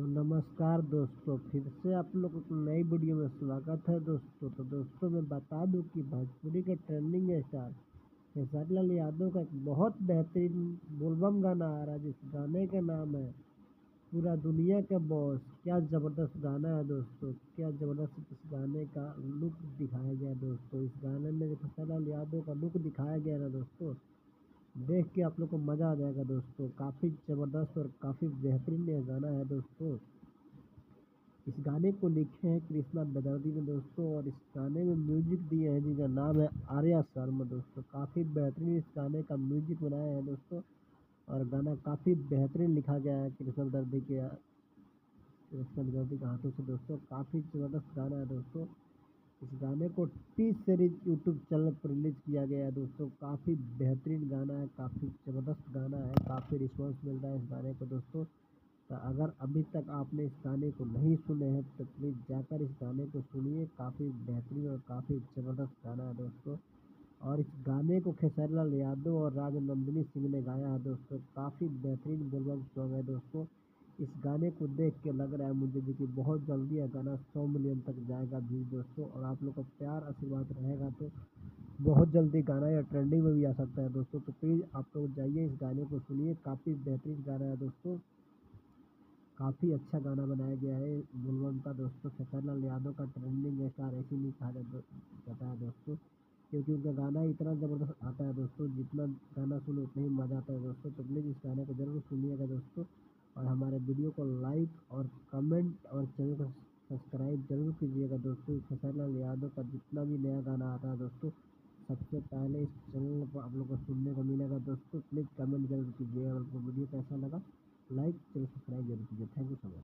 तो नमस्कार दोस्तों, फिर से आप लोगों को नई वीडियो में स्वागत है दोस्तों। तो दोस्तों मैं बता दूं कि भोजपुरी के ट्रेंडिंग स्टार खेसारी लाल यादव का एक बहुत बेहतरीन बोलबम गाना आ रहा है, जिस गाने का नाम है पूरा दुनिया का बॉस। क्या ज़बरदस्त गाना है दोस्तों, क्या ज़बरदस्त इस गाने का लुक दिखाया गया है दोस्तों। इस गाने में जो खेसारी लाल यादव का लुक दिखाया गया है ना दोस्तों, देख के आप लोग को मज़ा आ जाएगा दोस्तों। काफ़ी ज़बरदस्त और काफ़ी बेहतरीन ये गाना है दोस्तों। इस गाने को लिखे हैं कृष्णा बेदर्दी ने दोस्तों, और इस गाने में म्यूजिक दिए हैं जिनका नाम है आर्या शर्मा दोस्तों। काफ़ी बेहतरीन इस गाने का म्यूजिक बनाया है दोस्तों, और गाना काफ़ी बेहतरीन लिखा गया है कृष्णा बेदर्दी के हाथों से दोस्तों। काफ़ी ज़बरदस्त गाना है दोस्तों। इस गाने को टी सीरीज यूट्यूब चैनल पर रिलीज किया गया है दोस्तों। काफ़ी बेहतरीन गाना है, काफ़ी ज़बरदस्त गाना है, काफ़ी रिस्पॉन्स मिल रहा है इस गाने को दोस्तों। तो अगर अभी तक आपने इस गाने को नहीं सुने हैं तो प्लीज़ जाकर इस गाने को सुनिए। काफ़ी बेहतरीन और काफ़ी ज़बरदस्त गाना है दोस्तों। और इस गाने को खेसारी लाल यादव और राज नंदिनी सिंह ने गाया है दोस्तों। काफ़ी बेहतरीन बोलबम सॉन्ग है दोस्तों। इस गाने को देख के लग रहा है मुझे भी कि बहुत जल्दी यह गाना 100 मिलियन तक जाएगा व्यूज़ दोस्तों, और आप लोग का प्यार आशीर्वाद रहेगा तो बहुत जल्दी गाना या ट्रेंडिंग में भी आ सकता है दोस्तों। तो प्लीज़ आप लोग जाइए, इस गाने को सुनिए। काफ़ी बेहतरीन गाना है दोस्तों, काफ़ी अच्छा गाना बनाया गया है बोलबम का दोस्तों। खेसारी लाल यादव का ट्रेंडिंग स्टार ऐसे नहीं कहा जाता है दोस्तों, क्योंकि उनका गाना इतना ज़बरदस्त आता है दोस्तों। जितना गाना सुनो उतना ही मज़ा आता है दोस्तों। तो प्लीज़ इस गाने को ज़रूर सुनिएगा दोस्तों, और हमारे वीडियो को लाइक और कमेंट और चैनल को सब्सक्राइब जरूर कीजिएगा दोस्तों। खेसारी लाल यादव का जितना भी नया गाना आता है दोस्तों, सबसे पहले इस चैनल पर आप लोग को सुनने को मिलेगा दोस्तों। प्लीज़ कमेंट जरूर कीजिएगा। अगर आपको वीडियो कैसा लगा, लाइक चैनल सब्सक्राइब जरूर कीजिए। Thank you so much.